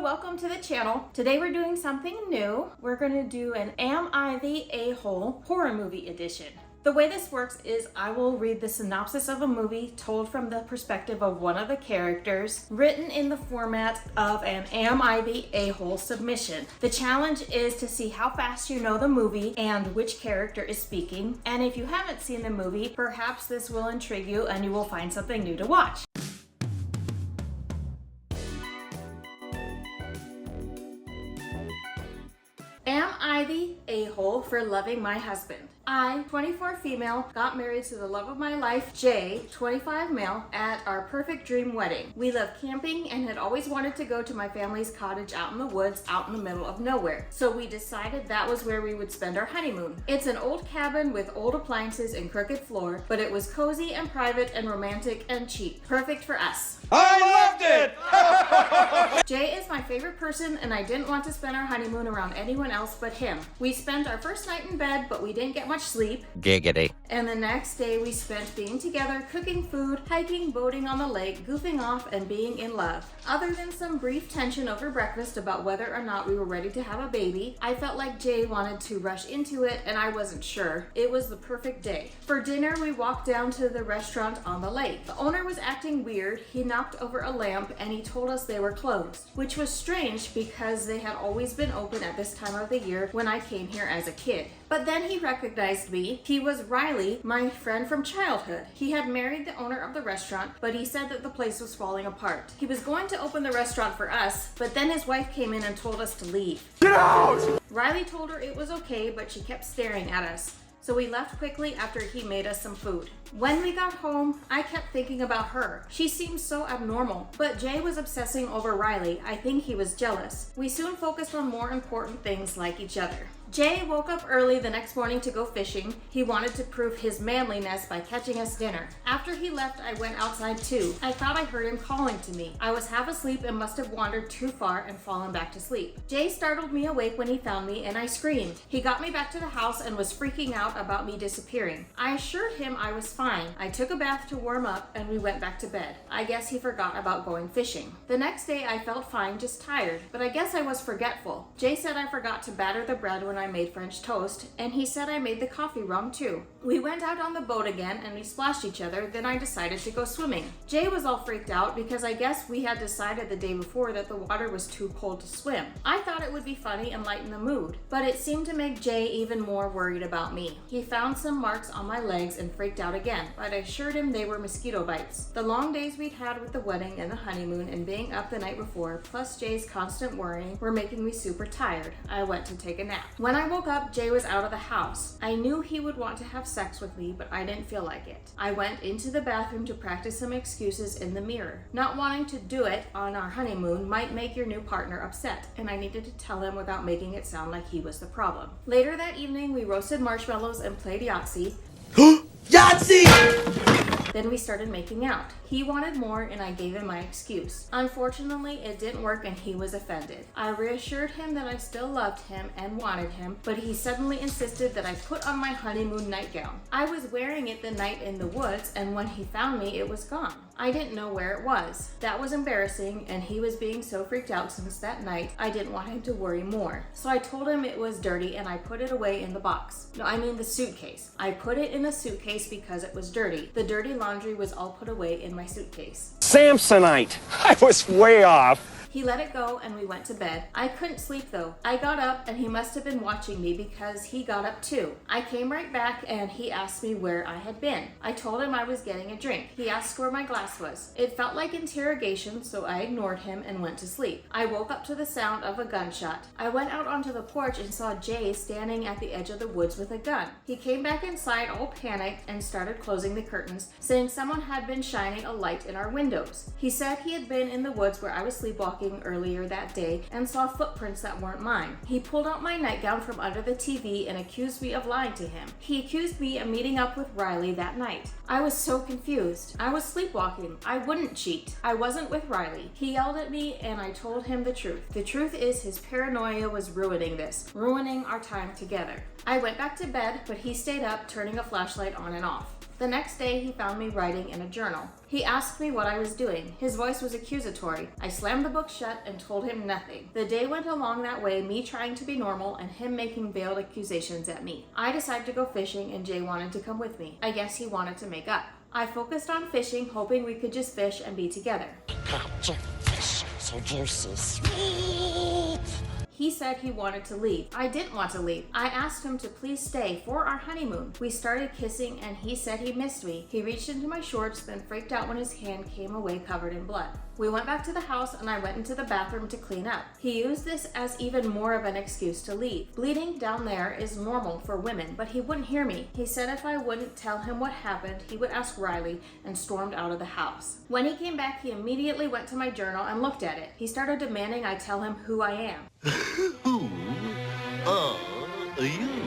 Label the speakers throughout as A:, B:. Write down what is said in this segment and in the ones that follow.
A: welcome to the channel. Today we're doing something new. We're going to do an Am I the A-Hole Horror Movie Edition. The way this works is I will read the synopsis of a movie told from the perspective of one of the characters, written in the format of an Am I the A-Hole submission. The challenge is to see how fast you know the movie and which character is speaking. And if you haven't seen the movie, perhaps this will intrigue you and you will find something new to watch. Am I the a-hole for loving my husband? I, 24 female, got married to the love of my life, Jay, 25 male, at our perfect dream wedding. We love camping and had always wanted to go to my family's cottage out in the woods, out in the middle of nowhere. So we decided that was where we would spend our honeymoon. It's an old cabin with old appliances and crooked floor, but it was cozy and private and romantic and cheap. Perfect for us.
B: I loved it!
A: Jay is my favorite person and I didn't want to spend our honeymoon around anyone else but him. We spent our first night in bed, but we didn't get much sleep.
B: Giggity.
A: And the next day we spent being together, cooking food, hiking, boating on the lake, goofing off, and being in love. Other than some brief tension over breakfast about whether or not we were ready to have a baby, I felt like Jay wanted to rush into it and I wasn't sure. It was the perfect day. For dinner, we walked down to the restaurant on the lake. The owner was acting weird. He knocked over a lamp and he told us they were closed, which was strange because they had always been open at this time of the year when I came here as a kid. But then he recognized me. He was Riley, my friend from childhood. He had married the owner of the restaurant, but he said that the place was falling apart. He was going to open the restaurant for us, but then his wife came in and told us to leave.
B: Get out!
A: Riley told her it was okay, but she kept staring at us. So we left quickly after he made us some food. When we got home, I kept thinking about her. She seemed so abnormal, but Jay was obsessing over Riley. I think he was jealous. We soon focused on more important things like each other. Jay woke up early the next morning to go fishing. He wanted to prove his manliness by catching us dinner. After he left, I went outside too. I thought I heard him calling to me. I was half asleep and must have wandered too far and fallen back to sleep. Jay startled me awake when he found me and I screamed. He got me back to the house and was freaking out about me disappearing. I assured him I was fine. I took a bath to warm up and we went back to bed. I guess he forgot about going fishing. The next day I felt fine, just tired, but I guess I was forgetful. Jay said I forgot to batter the bread when I made French toast, and he said I made the coffee wrong too. We went out on the boat again and we splashed each other, then I decided to go swimming. Jay was all freaked out because I guess we had decided the day before that the water was too cold to swim. I thought it would be funny and lighten the mood, but it seemed to make Jay even more worried about me. He found some marks on my legs and freaked out again, but I assured him they were mosquito bites. The long days we'd had with the wedding and the honeymoon and being up the night before, plus Jay's constant worrying, were making me super tired. I went to take a nap. When I woke up, Jay was out of the house. I knew he would want to have sex with me, but I didn't feel like it. I went into the bathroom to practice some excuses in the mirror. Not wanting to do it on our honeymoon might make your new partner upset, and I needed to tell him without making it sound like he was the problem. Later that evening, we roasted marshmallows and played Yahtzee.
B: Yahtzee!
A: Then we started making out. He wanted more and I gave him my excuse. Unfortunately, it didn't work and he was offended. I reassured him that I still loved him and wanted him, but he suddenly insisted that I put on my honeymoon nightgown. I was wearing it the night in the woods and when he found me, it was gone. I didn't know where it was. That was embarrassing and he was being so freaked out since that night, I didn't want him to worry more. So I told him it was dirty and I put it away in the box. No, I mean the suitcase. I put it in the suitcase because it was dirty. The dirty laundry was all put away in my suitcase.
B: Samsonite! I was way off.
A: He let it go and we went to bed. I couldn't sleep though. I got up and he must have been watching me because he got up too. I came right back and he asked me where I had been. I told him I was getting a drink. He asked where my glass was. It felt like interrogation, so I ignored him and went to sleep. I woke up to the sound of a gunshot. I went out onto the porch and saw Jay standing at the edge of the woods with a gun. He came back inside all panicked and started closing the curtains, saying someone had been shining a light in our windows. He said he had been in the woods where I was sleepwalking earlier that day and saw footprints that weren't mine. He pulled out my nightgown from under the TV and accused me of lying to him. He accused me of meeting up with Riley that night. I was so confused. I was sleepwalking. I wouldn't cheat. I wasn't with Riley. He yelled at me and I told him the truth. The truth is his paranoia was ruining this, ruining our time together. I went back to bed, but he stayed up, turning a flashlight on and off. The next day, he found me writing in a journal. He asked me what I was doing. His voice was accusatory. I slammed the book shut and told him nothing. The day went along that way, me trying to be normal and him making veiled accusations at me. I decided to go fishing and Jay wanted to come with me. I guess he wanted to make up. I focused on fishing, hoping we could just fish and be together.
C: Got your fish so juicy, sweet.
A: He said he wanted to leave. I didn't want to leave. I asked him to please stay for our honeymoon. We started kissing and he said he missed me. He reached into my shorts, then freaked out when his hand came away covered in blood. We went back to the house and I went into the bathroom to clean up. He used this as even more of an excuse to leave. Bleeding down there is normal for women, but he wouldn't hear me. He said if I wouldn't tell him what happened, he would ask Riley and stormed out of the house. When he came back, he immediately went to my journal and looked at it. He started demanding I tell him who I am.
C: Who are you?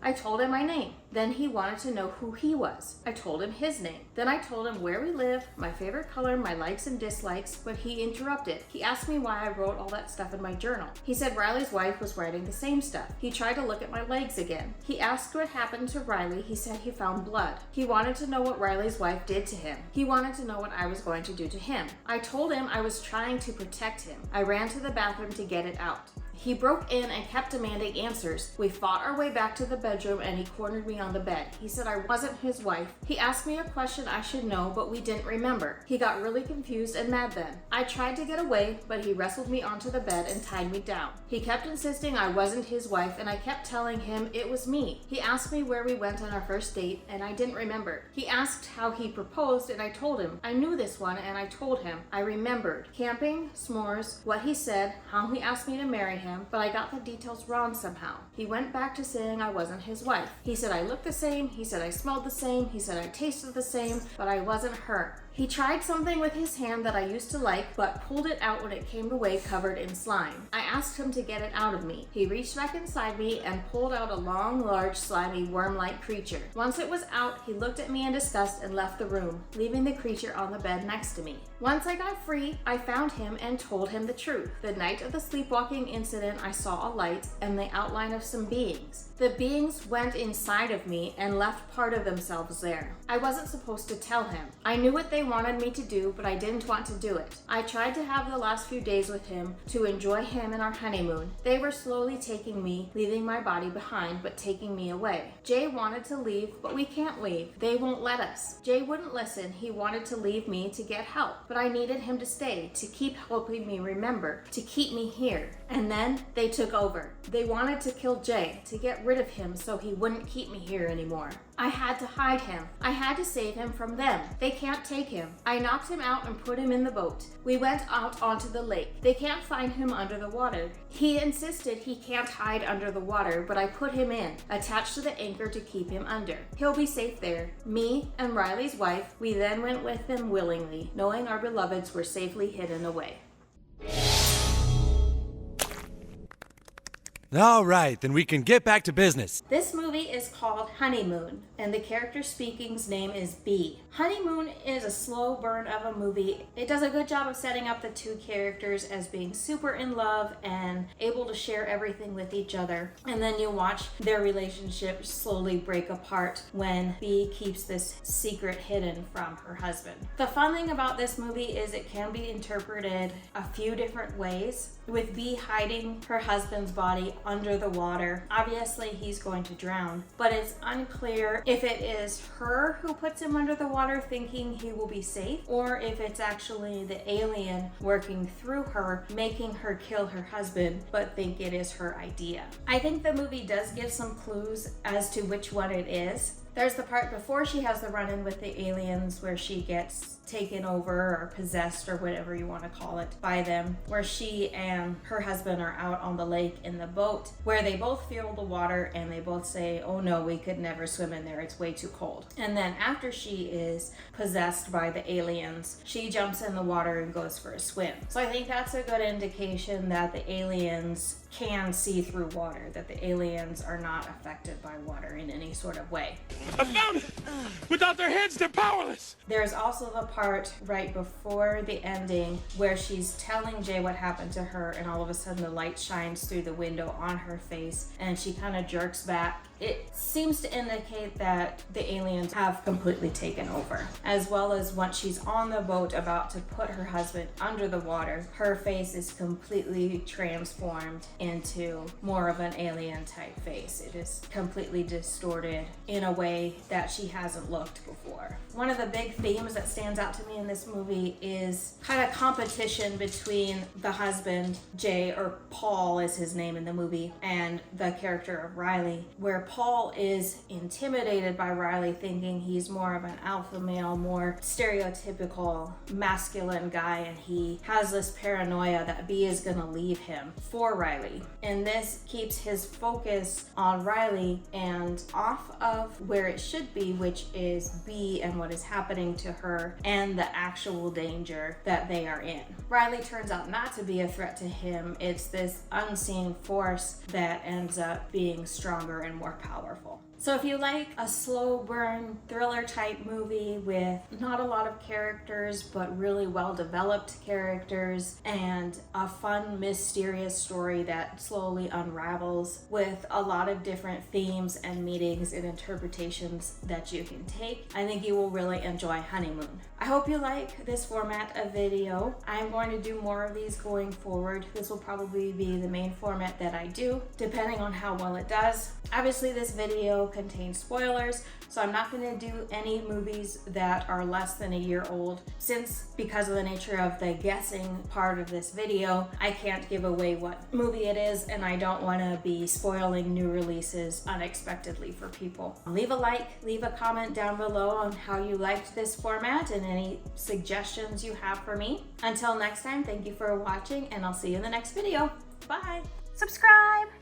A: I told him my name. Then he wanted to know who he was. I told him his name. Then I told him where we live, my favorite color, my likes and dislikes, but he interrupted. He asked me why I wrote all that stuff in my journal. He said Riley's wife was writing the same stuff. He tried to look at my legs again. He asked what happened to Riley. He said he found blood. He wanted to know what Riley's wife did to him. He wanted to know what I was going to do to him. I told him I was trying to protect him. I ran to the bathroom to get it out. He broke in and kept demanding answers. We fought our way back to the bedroom and he cornered me on the bed. He said I wasn't his wife. He asked me a question I should know, but we didn't remember. He got really confused and mad then. I tried to get away, but he wrestled me onto the bed and tied me down. He kept insisting I wasn't his wife and I kept telling him it was me. He asked me where we went on our first date and I didn't remember. He asked how he proposed and I told him. I knew this one and I told him. I remembered. Camping, s'mores, what he said, how he asked me to marry him, but I got the details wrong somehow. He went back to saying I wasn't his wife. He said I looked the same, he said I smelled the same, he said I tasted the same, but I wasn't her. He tried something with his hand that I used to like, but pulled it out when it came away covered in slime. I asked him to get it out of me. He reached back inside me and pulled out a long, large, slimy, worm-like creature. Once it was out, he looked at me in disgust and left the room, leaving the creature on the bed next to me. Once I got free, I found him and told him the truth. The night of the sleepwalking incident, I saw a light and the outline of some beings. The beings went inside of me and left part of themselves there. I wasn't supposed to tell him. I knew what they wanted me to do, but I didn't want to do it. I tried to have the last few days with him to enjoy him and our honeymoon. They were slowly taking me, leaving my body behind, but taking me away. Jay wanted to leave, but we can't leave. They won't let us. Jay wouldn't listen. He wanted to leave me to get help, but I needed him to stay, to keep helping me remember, to keep me here. And then they took over. They wanted to kill Jay, to get rid of him so he wouldn't keep me here anymore. I had to hide him. I had to save him from them. They can't take him. I knocked him out and put him in the boat. We went out onto the lake. They can't find him under the water. He insisted he can't hide under the water, but I put him in, attached to the anchor to keep him under. He'll be safe there. Me and Riley's wife, we then went with them willingly, knowing our beloveds were safely hidden away.
D: All right, then we can get back to business.
A: This movie is called Honeymoon, and the character speaking's name is B. Honeymoon is a slow burn of a movie. It does a good job of setting up the two characters as being super in love and able to share everything with each other. And then you watch their relationship slowly break apart when B keeps this secret hidden from her husband. The fun thing about this movie is it can be interpreted a few different ways, with B hiding her husband's body under the water. Obviously, he's going to drown, but it's unclear if it is her who puts him under the water thinking he will be safe, or if it's actually the alien working through her, making her kill her husband, but think it is her idea. I think the movie does give some clues as to which one it is. There's the part before she has the run-in with the aliens where she gets taken over or possessed or whatever you want to call it by them, where she and her husband are out on the lake in the boat, where they both feel the water and they both say, oh no, we could never swim in there, it's way too cold. And then after she is possessed by the aliens, she jumps in the water and goes for a swim. So I think that's a good indication that the aliens can see through water, that the aliens are not affected by water in any sort of way.
B: I found it! Without their hands, they're powerless!
A: There's also the part right before the ending where she's telling Jay what happened to her, and all of a sudden the light shines through the window on her face and she kind of jerks back. It seems to indicate that the aliens have completely taken over. As well as once she's on the boat about to put her husband under the water, her face is completely transformed into more of an alien type face. It is completely distorted in a way that she hasn't looked before. One of the big themes that stands out to me in this movie is kind of competition between the husband, Jay, or Paul is his name in the movie, and the character of Riley, where Paul is intimidated by Riley, thinking he's more of an alpha male, more stereotypical masculine guy, and he has this paranoia that B is gonna leave him for Riley. And this keeps his focus on Riley and off of where it should be, which is B and what is happening to her and the actual danger that they are in. Riley turns out not to be a threat to him. It's this unseen force that ends up being stronger and more powerful. So if you like a slow burn thriller type movie with not a lot of characters but really well developed characters and a fun mysterious story that slowly unravels with a lot of different themes and meanings and interpretations that you can take, I think you will really enjoy Honeymoon. I hope you like this format of video. I'm going to do more of these going forward. This will probably be the main format that I do, depending on how well it does. Obviously this video contains spoilers, so I'm not going to do any movies that are less than a year old, since because of the nature of the guessing part of this video, I can't give away what movie it is, and I don't want to be spoiling new releases unexpectedly for people. Leave a like, leave a comment down below on how you liked this format and any suggestions you have for me. Until next time, thank you for watching, and I'll see you in the next video. Bye! Subscribe!